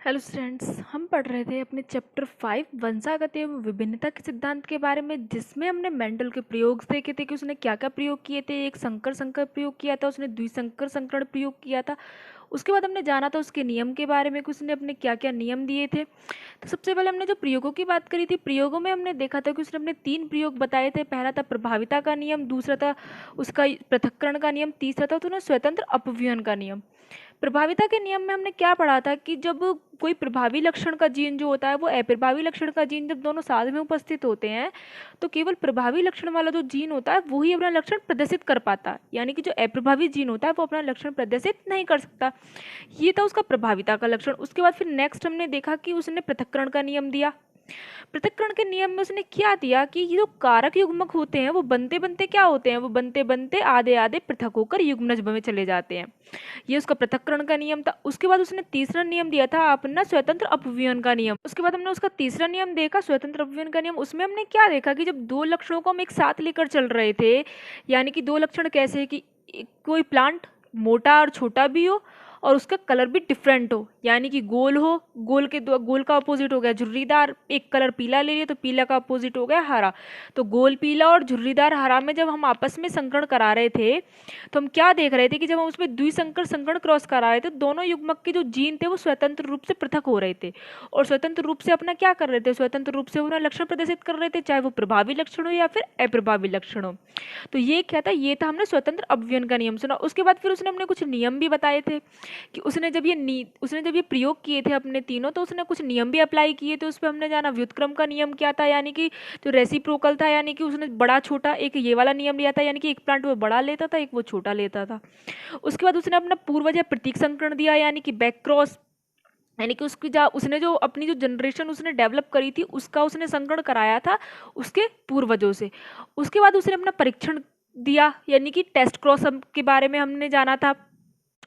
Hello students, हम पढ़ रहे थे अपने चैप्टर 5 वंशागत एवं विभिन्नता के सिद्धांत के बारे में, जिसमें हमने मेंडल के प्रयोग देखे थे कि उसने क्या क्या प्रयोग किए थे। एक संकर संकर प्रयोग किया था, उसने द्विसंकर संकरण प्रयोग किया था। उसके बाद हमने जाना था उसके नियम के बारे में कि उसने अपने क्या क्या नियम दिए थे। तो सबसे पहले हमने जो प्रयोगों की बात करी थी, प्रयोगों में हमने देखा था कि उसने अपने 3 प्रयोग बताए थे। पहला था प्रभाविता का नियम, दूसरा था उसका पृथक्करण का नियम, तीसरा था उसने स्वतंत्र अपव्ययन का नियम। प्रभाविता के नियम में हमने क्या पढ़ा था कि जब कोई प्रभावी लक्षण का जीन जो होता है वो अप्रभावी लक्षण का जीन जब दोनों साथ में उपस्थित होते हैं तो केवल प्रभावी लक्षण वाला जो जीन होता है वही अपना लक्षण प्रदर्शित कर पाता है, यानी कि जो अप्रभावी जीन होता है वो अपना लक्षण प्रदर्शित नहीं कर सकता। ये था उसका प्रभाविता का लक्षण। उसके बाद फिर नेक्स्ट हमने देखा कि उसने पृथक्करण का नियम दिया। पृथक्करण के नियम में उसने क्या दिया कि ये जो कारक युग्मक होते हैं वो बनते बनते क्या होते हैं, वो बनते बनते आधे आधे पृथक होकर युग्मनज में चले जाते हैं। ये उसका पृथक्करण का नियम था। उसके बाद उसने तीसरा नियम दिया था अपना स्वतंत्र अपव्ययन का नियम। उसके बाद हमने उसका तीसरा नियम देखा स्वतंत्र अपव्ययन का नियम। उसमें हमने क्या देखा कि जब दो लक्षणों को हम एक साथ लेकर चल रहे थे, यानी कि दो लक्षण कैसे कि कोई प्लांट मोटा और छोटा भी हो और उसका कलर भी डिफरेंट हो, यानी कि गोल हो, गोल के दो गोल का अपोजिट हो गया झुर्रीदार, एक कलर पीला ले लिया तो पीला का अपोजिट हो गया हरा। तो गोल पीला और झुर्रीदार हरा में जब हम आपस में संकरण करा रहे थे तो हम क्या देख रहे थे कि जब हम उसमें द्विसंकर संकरण क्रॉस करा रहे थे दोनों युग्मक के जो जीन थे वो स्वतंत्र रूप से पृथक हो रहे थे और स्वतंत्र रूप से अपना क्या कर रहे थे, स्वतंत्र रूप से अपना लक्षण प्रदर्शित कर रहे थे, चाहे वो प्रभावी लक्षण हो या फिर अप्रभावी लक्षण हो। तो ये क्या था, ये था हमने स्वतंत्र अपव्ययन का नियम सुना। उसके बाद फिर उसने हमने कुछ नियम भी बताए थे कि उसने जब ये प्रयोग किए थे अपने तीनों, तो उसने कुछ नियम भी अप्लाई किए थे। उस पर हमने जाना व्युत्क्रम का नियम क्या था, यानी कि जो रेसिप्रोकल था, यानी कि उसने बड़ा छोटा एक ये वाला नियम लिया था, यानी कि एक प्लांट वो बड़ा लेता था एक वो छोटा लेता था। उसके बाद उसने अपना पूर्वज या प्रतीक संकरण दिया, यानी कि बैक क्रॉस, यानी कि उसने जो अपनी जो जनरेशन उसने डेवलप करी थी उसका उसने संकरण कराया था उसके पूर्वजों से। उसके बाद उसने अपना परीक्षण दिया, यानी कि टेस्ट क्रॉस के बारे में हमने जाना था।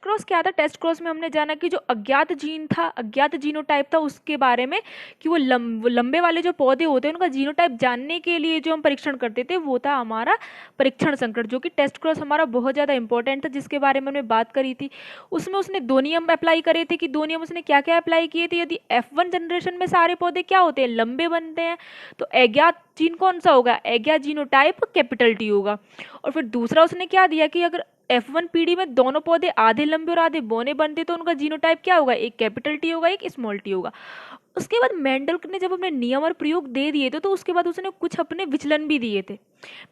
क्रॉस क्या था, टेस्ट क्रॉस में हमने जाना कि जो अज्ञात जीन था, अज्ञात जीनोटाइप था उसके बारे में कि वो लंबे वाले जो पौधे होते हैं उनका जीनोटाइप जानने के लिए जो हम परीक्षण करते थे वो था हमारा परीक्षण संकट, जो कि टेस्ट क्रॉस हमारा बहुत ज़्यादा इंपॉर्टेंट था जिसके बारे में हमने बात करी थी। उसमें उसने दो नियम अप्लाई करे थे कि दो नियम उसने क्या क्या अप्लाई किए थे। यदि F1 जनरेशन में सारे पौधे क्या होते हैं, लंबे बनते हैं, तो अज्ञात जीन कौन सा होगा, अज्ञात जीनोटाइप कैपिटल टी होगा। और फिर दूसरा उसने क्या दिया कि अगर F1 पीढ़ी में दोनों पौधे आधे लंबे और आधे बौने बनते तो उनका जीनोटाइप क्या होगा, एक कैपिटल टी होगा एक स्मॉल टी होगा। उसके बाद मेंडल ने जब अपने नियम और प्रयोग दे दिए थे तो उसके बाद उसने कुछ अपने विचलन भी दिए थे।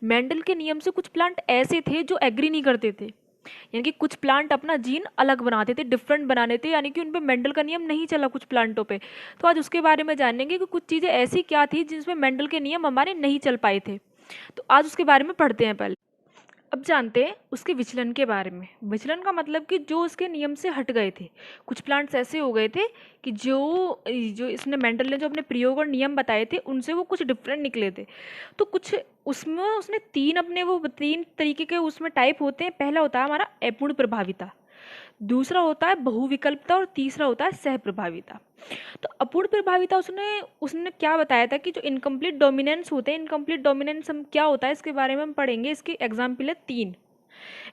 मेंडल के नियम से कुछ प्लांट ऐसे थे जो एग्री नहीं करते थे, यानी कि कुछ प्लांट अपना जीन अलग बनाते थे, डिफरेंट बनाने थे, यानी कि उन पे मेंडल का नियम नहीं चला कुछ प्लांटों पे। तो आज उसके बारे में जानेंगे कि कुछ चीज़ें ऐसी क्या थी जिसमें मेंडल के नियम हमारे नहीं चल पाए थे। तो आज उसके बारे में पढ़ते हैं। पहले अब जानते हैं उसके विचलन के बारे में। विचलन का मतलब कि जो उसके नियम से हट गए थे। कुछ प्लांट्स ऐसे हो गए थे कि जो जो इसने मेंडल ने जो अपने प्रयोग और नियम बताए थे उनसे वो कुछ डिफरेंट निकले थे। तो कुछ उसमें उसने तीन तरीके के उसमें टाइप होते हैं। पहला होता है हमारा अपूर्ण प्रभाविता, दूसरा होता है बहुविकल्पता और तीसरा होता है सहप्रभाविता। तो अपूर्ण प्रभाविता उसने उसने क्या बताया था कि जो इनकम्प्लीट डोमिनेंस होते हैं, इनकम्प्लीट डोमिनेंस हम क्या होता है इसके बारे में हम पढ़ेंगे। इसके एग्जाम्पल है 3।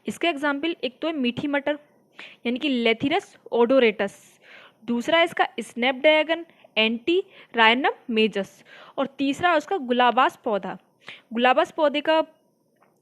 इसके एग्जाम्पल एक तो है मीठी मटर यानी कि लेथिरस ओडोरेटस, दूसरा है इसका स्नैपड्रैगन एंटी रायनम मेजस, और तीसरा है उसका गुलाबास पौधा। गुलाबास पौधे का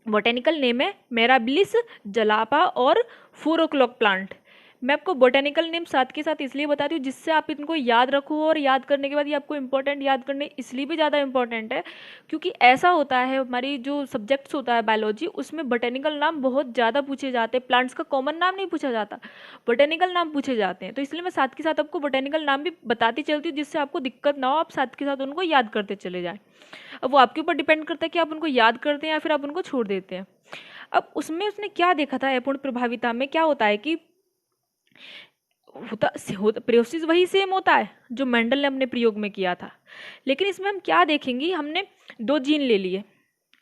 बोटेनिकल नेम है मेराबिलिस जलापा और 4 o'clock प्लांट। मैं आपको बोटेनिकल नेम साथ के साथ इसलिए बताती हूँ जिससे आप इनको याद रखो, और याद करने के बाद ये आपको इंपॉर्टेंट याद करने इसलिए भी ज़्यादा इंपॉर्टेंट है क्योंकि ऐसा होता है हमारी जो सब्जेक्ट्स होता है बायोलॉजी उसमें बोटेनिकल नाम बहुत ज़्यादा पूछे जाते हैं। प्लांट्स का कॉमन नाम नहीं पूछा जाता, बोटेनिकल नाम पूछे जाते हैं। तो इसलिए मैं साथ के साथ आपको बोटेनिकल नाम भी बताती चलती हूँ जिससे आपको दिक्कत ना हो, आप साथ के साथ उनको याद करते चले जाएँ। अब वो आपके ऊपर डिपेंड करता है कि आप उनको याद करते हैं या फिर आप उनको छोड़ देते हैं। अब उसमें उसने क्या देखा था, अपूर्ण प्रभाविता में क्या होता है कि प्रोसेस वही सेम होता है जो मेंडल ने अपने प्रयोग में किया था, लेकिन इसमें हम क्या देखेंगे, हमने 2 जीन ले लिए,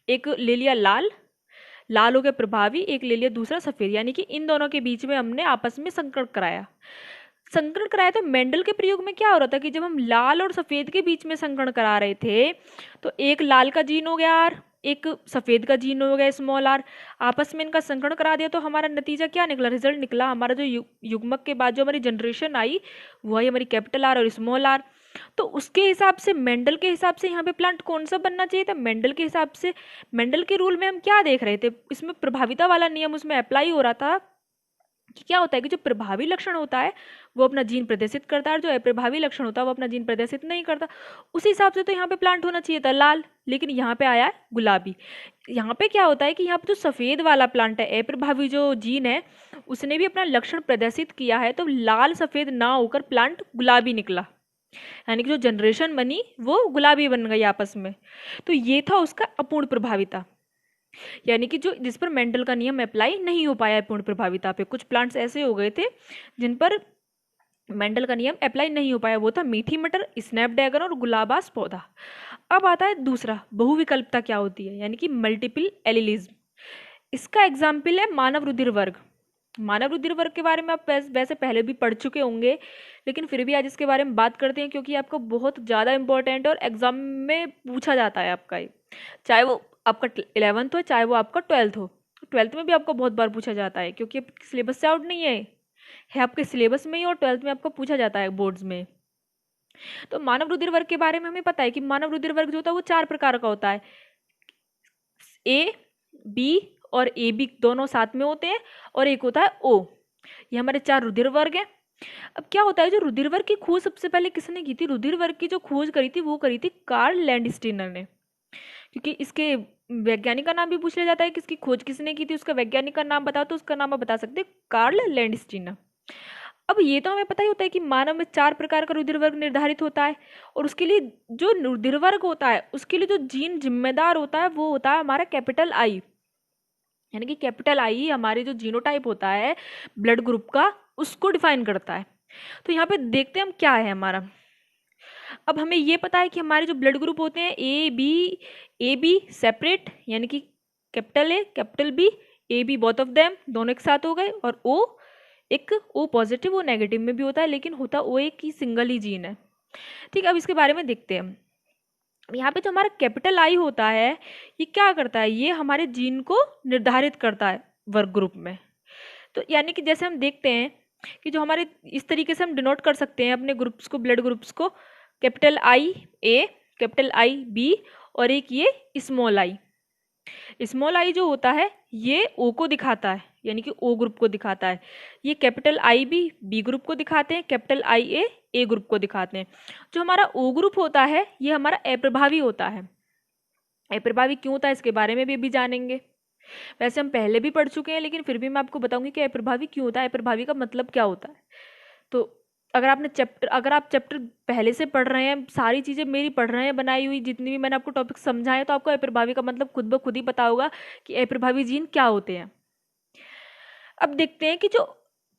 एक ले लिया लाल, लाल हो गया प्रभावी, एक ले लिया दूसरा सफेद, यानी कि इन दोनों के बीच में हमने आपस में संकरण कराया। संकरण कराया तो मेंडल के प्रयोग में क्या हो रहा था कि जब हम लाल और सफेद के बीच में संकरण करा रहे थे तो एक लाल का जीन हो गया आर, एक सफ़ेद का जीन हो गया स्मॉल आर, आपस में इनका संकरण करा दिया तो हमारा नतीजा क्या निकला, रिजल्ट निकला हमारा जो युग्मक के बाद जो हमारी जनरेशन आई वही हमारी कैपिटल आर और स्मॉल आर। तो उसके हिसाब से मेंडल के हिसाब से यहाँ पे प्लांट कौन सा बनना चाहिए था, मेंडल के हिसाब से मेंडल के रूल में हम क्या देख रहे थे, इसमें प्रभाविता वाला नियम उसमें अप्लाई हो रहा था कि क्या होता है कि जो प्रभावी लक्षण होता है वो अपना जीन प्रदर्शित करता है और जो अप्रभावी लक्षण होता है वो अपना जीन प्रदर्शित नहीं करता। उसी हिसाब से तो यहाँ पे प्लांट होना चाहिए था लाल, लेकिन यहाँ पे आया है गुलाबी। यहाँ पे क्या होता है कि यहाँ पे जो सफ़ेद वाला प्लांट है अप्रभावी जो जीन है उसने भी अपना लक्षण प्रदर्शित किया है, तो लाल सफ़ेद ना होकर प्लांट गुलाबी निकला, यानी कि जो जनरेशन बनी वो गुलाबी बन गई आपस में। तो ये था उसका अपूर्ण प्रभाविता, यानी कि जो जिस पर मेंडल का नियम अप्लाई नहीं हो पाया पूर्ण प्रभाविता पे। कुछ प्लांट्स ऐसे हो गए थे जिन पर मेंडल का नियम अप्लाई नहीं हो पाया, वो था मीठी मटर, स्नैपड्रैगन और गुलाबास पौधा। अब आता है दूसरा, बहुविकल्पता क्या होती है, यानी कि मल्टीपल एलिलिज्म। इसका एग्जाम्पल है मानव रुधिर वर्ग। मानव रुधिर वर्ग के बारे में आप वैसे पहले भी पढ़ चुके होंगे, लेकिन फिर भी आज इसके बारे में बात करते हैं क्योंकि आपको बहुत ज़्यादा इंपॉर्टेंट और एग्जाम में पूछा जाता है आपका ये, चाहे वो आपका 11th हो चाहे वो आपका 12th हो। 12th में भी आपको बहुत बार पूछा जाता है क्योंकि सिलेबस से आउट नहीं है आपके सिलेबस में ही, और 12th में आपको पूछा जाता है बोर्ड्स में। तो मानव रुधिर वर्ग के बारे में हमें पता है कि मानव रुधिर वर्ग जो होता है वो 4 प्रकार का होता है, ए बी और ए बी दोनों साथ में होते हैं, और एक होता है ओ। ये हमारे 4 रुधिर वर्ग हैं। अब क्या होता है, जो रुधिर वर्ग की खोज सबसे पहले किसने की थी, रुधिर वर्ग की जो खोज करी थी वो करी थी कार्ल लैंडस्टीनर ने, क्योंकि इसके वैज्ञानिक का नाम भी पूछ लिया जाता है कि इसकी खोज किसने की थी, उसका वैज्ञानिक का नाम बताओ, तो उसका नाम आप बता सकते हैं कार्ल लैंडस्टीनर। अब ये तो हमें पता ही होता है कि मानव में 4 प्रकार का रुधिर वर्ग निर्धारित होता है, और उसके लिए जो रुधिर वर्ग होता है उसके लिए जो जीन जिम्मेदार होता है वो होता है हमारा कैपिटल आई, यानी कि कैपिटल आई हमारे जो जीनोटाइप होता है ब्लड ग्रुप का उसको डिफाइन करता है। तो यहाँ पे देखते हैं हम क्या है हमारा। अब हमें ये पता है कि हमारे जो ब्लड ग्रुप होते हैं ए बी सेपरेट, यानी कि capital A capital B, A B both of them दोनों एक साथ हो गए, और ओ एक ओ पॉजिटिव ओ नेगेटिव में भी होता है, लेकिन होता ओ एक ही सिंगल ही जीन है। ठीक है, अब इसके बारे में देखते हैं हम। यहाँ पे जो हमारा कैपिटल आई होता है ये क्या करता है, ये हमारे जीन को निर्धारित करता है वर्ग ग्रुप में। तो यानी कि जैसे हम देखते हैं कि जो हमारे इस तरीके से हम डिनोट कर सकते हैं अपने ग्रुप्स को, ब्लड ग्रुप्स को, capital I A capital I B और एक ये स्मॉल आई। स्मॉल आई जो होता है ये ओ को दिखाता है, यानी कि ओ ग्रुप को दिखाता है। ये कैपिटल आई बी ग्रुप को दिखाते हैं, कैपिटल आई ए ग्रुप को दिखाते हैं। जो हमारा ओ ग्रुप होता है ये हमारा अप्रभावी होता है। अप्रभावी क्यों होता है इसके बारे में भी अभी जानेंगे, वैसे हम पहले भी पढ़ चुके हैं लेकिन फिर भी मैं आपको बताऊंगी कि अप्रभावी क्यों होता है, अप्रभावी का मतलब क्या होता है। तो अगर आप चैप्टर पहले से पढ़ रहे हैं, सारी चीज़ें मेरी पढ़ रहे हैं बनाई हुई, जितनी भी मैंने आपको टॉपिक समझाए, तो आपको अप्रभावी का मतलब खुद ब खुद ही पता होगा कि अप्रभावी जीन क्या होते हैं। अब देखते हैं कि जो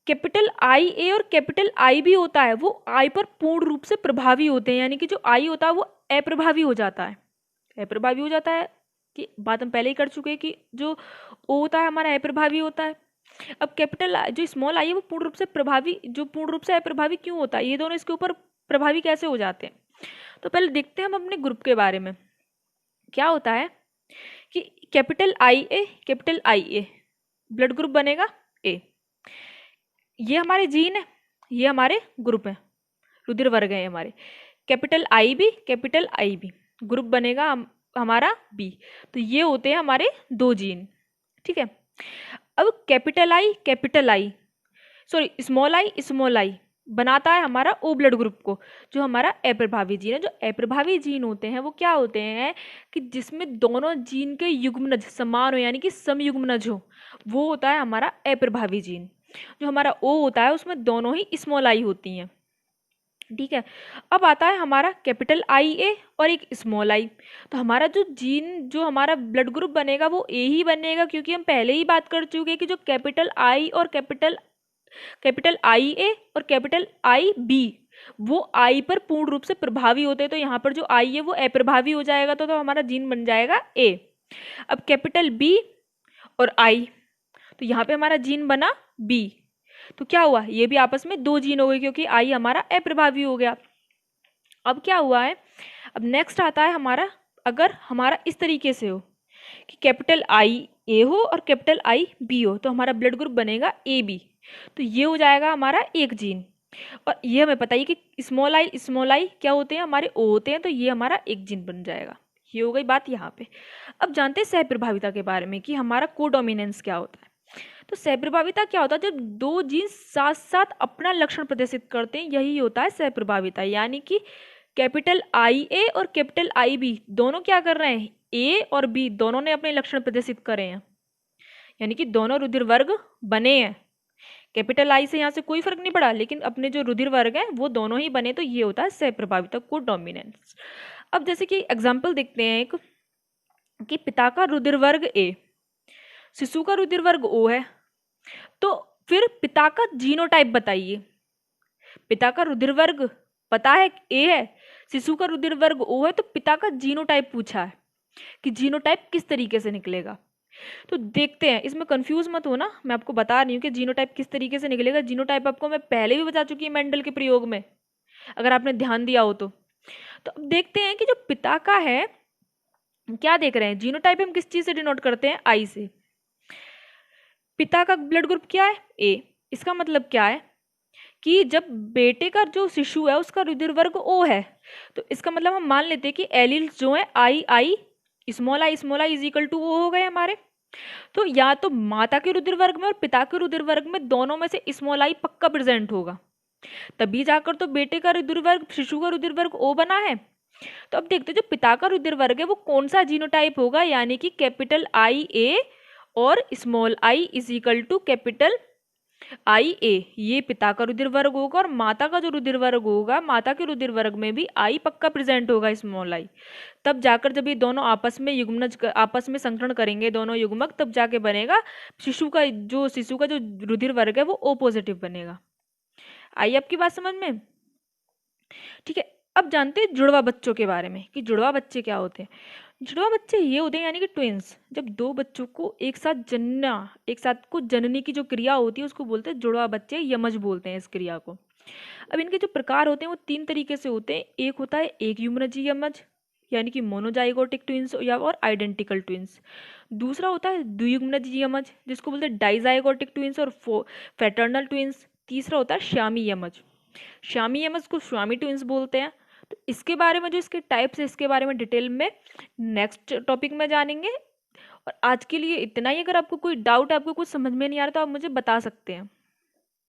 कैपिटल आई ए और कैपिटल आई भी होता है वो आई पर पूर्ण रूप से प्रभावी होते हैं, यानी कि जो आई होता है वो अप्रभावी हो जाता है। अप्रभावी हो जाता है कि बात हम पहले ही कर चुके हैं कि जो ओ होता है हमारा अप्रभावी होता है। अब कैपिटल जो स्मॉल आई है वो पूर्ण रूप से प्रभावी, जो पूर्ण रूप से अप्रभावी क्यों होता है, ये दोनों इसके ऊपर प्रभावी कैसे हो जाते हैं। तो पहले देखते हैं हम अपने ग्रुप के बारे में। क्या होता है कि capital I A blood group बनेगा ए, ये हमारे जीन है, ये हमारे ग्रुप है, रुधिर वर्ग है हमारे। कैपिटल आई बी ग्रुप बनेगा हमारा बी, तो ये होते हैं हमारे 2 जीन। ठीक है, अब capital I sorry small I बनाता है हमारा ओ ब्लड ग्रुप को, जो हमारा अप्रभावी जीन है। जो अप्रभावी जीन होते हैं वो क्या होते हैं कि जिसमें दोनों जीन के युग्मनज समान हो, यानी कि समयुग्मनज हो, वो होता है हमारा अप्रभावी जीन। जो हमारा ओ होता है उसमें दोनों ही स्मॉल आई होती हैं। ठीक है, अब आता है हमारा कैपिटल आई ए और एक स्मॉल आई। तो हमारा जो जीन जो हमारा ब्लड ग्रुप बनेगा वो ए ही बनेगा, क्योंकि हम पहले ही बात कर चुके हैं कि जो कैपिटल आई ए और कैपिटल आई बी वो आई पर पूर्ण रूप से प्रभावी होते हैं। तो यहाँ पर जो आई है वो अप्रभावी हो जाएगा, तो हमारा जीन बन जाएगा ए। अब कैपिटल बी और आई, तो यहाँ पे हमारा जीन बना बी। तो क्या हुआ, ये भी आपस में 2 जीन हो गए क्योंकि आई हमारा अप्रभावी हो गया। अब क्या हुआ है, अब नेक्स्ट आता है हमारा, अगर हमारा इस तरीके से हो कि कैपिटल आई ए हो और कैपिटल आई बी हो, तो हमारा ब्लड ग्रुप बनेगा ए बी। तो ये हो जाएगा हमारा एक जीन। और ये हमें पता ही कि स्मॉल आई क्या होते हैं, हमारे ओ होते हैं, तो ये हमारा एक जीन बन जाएगा। ये हो गई बात यहाँ पे। अब जानते हैं सहप्रभाविता के बारे में कि हमारा कोडोमिनेंस क्या होता है। तो सहप्रभाविता क्या होता है, जब दो जीन साथ साथ अपना लक्षण प्रदर्शित करते हैं, यही होता है सहप्रभाविता। यानी कि कैपिटल आई ए और कैपिटल आई बी दोनों क्या कर रहे हैं, ए और बी दोनों ने अपने लक्षण प्रदर्शित करे हैं, यानी कि दोनों रुधिर वर्ग बने हैं। कैपिटल आई से यहाँ से कोई फर्क नहीं पड़ा, लेकिन अपने जो रुधिर वर्ग हैं वो दोनों ही बने, तो ये होता है सहप्रभाविता को डोमिनेंस। अब जैसे कि एग्जाम्पल देखते हैं एक, कि पिता का रुधिर वर्ग ए, शिशु का रुधिर वर्ग ओ है, तो फिर पिता का जीनोटाइप बताइए। पिता का रुधिर वर्ग पता है ए है, शिशु का रुधिर वर्ग ओ है, तो पिता का जीनोटाइप पूछा है कि जीनोटाइप किस तरीके से निकलेगा। तो देखते हैं, इसमें कंफ्यूज मत हो ना, मैं आपको बता रही हूँ कि जीनोटाइप किस तरीके से निकलेगा। जीनोटाइप आपको मैं पहले भी बता चुकी हूँ मेंडल के प्रयोग में, अगर आपने ध्यान दिया हो तो। अब देखते हैं कि जो पिता का है, क्या देख रहे हैं, जीनोटाइप हम किस चीज से डिनोट करते हैं, आई से। पिता का ब्लड ग्रुप क्या है, ए। इसका मतलब क्या है कि जब बेटे का जो शिशु है उसका रुधिर वर्ग ओ है, तो इसका मतलब हम मान लेते हैं कि एलील्स जो है I I small I is equal to O हो गए हमारे। तो या तो माता के रुधिर वर्ग में और पिता के रुधिर वर्ग में दोनों में से स्मॉल आई पक्का प्रेजेंट होगा, तभी जाकर तो बेटे का रुधिर वर्ग, शिशु का रुधिर वर्ग ओ बना है। तो अब देखते हैं जो पिता का रुधिर वर्ग है वो कौन सा जीनोटाइप होगा, यानी कि कैपिटल आई ए और small I is equal to capital I A, ये पिता का रुधिर वर्ग होगा। और माता का जो रुधिर वर्ग होगा, माता के रुधिर वर्ग में भी आई पक्का प्रेजेंट होगा, स्मॉल आई। तब जाकर जब ये दोनों आपस में आपस में संकरण करेंगे दोनों युग्मक, तब जाके बनेगा शिशु का जो रुधिर वर्ग है वो ओ पॉजिटिव बनेगा। आई आपकी बात समझ में? ठीक है। अब जानते हैं जुड़वा बच्चों के बारे में कि जुड़वा बच्चे क्या होते हैं। जुड़वा बच्चे ये होते हैं यानी कि ट्विंस, जब दो बच्चों को एक साथ जनना, एक साथ को जनने की जो क्रिया होती है उसको बोलते हैं जुड़वा बच्चे, यमज बोलते हैं इस क्रिया को। अब इनके जो प्रकार होते हैं वो तीन तरीके से होते हैं। एक होता है एक युग्मनजी यमज, यानी कि मोनोजाइगोटिक ट्विंस या और आइडेंटिकल ट्विंस। दूसरा होता है द्वियुग्मनजी यमज, जिसको बोलते हैं डाइजाइगोटिक ट्विंस और फैटर्नल ट्विंस। तीसरा होता है श्यामी यमज, श्यामी यमज को श्यामी ट्विंस बोलते हैं। तो इसके बारे में, जो इसके टाइप्स है, इसके बारे में डिटेल में नेक्स्ट टॉपिक में जानेंगे। और आज के लिए इतना ही। अगर आपको कोई डाउट, आपको कुछ समझ में नहीं आ रहा तो आप मुझे बता सकते हैं।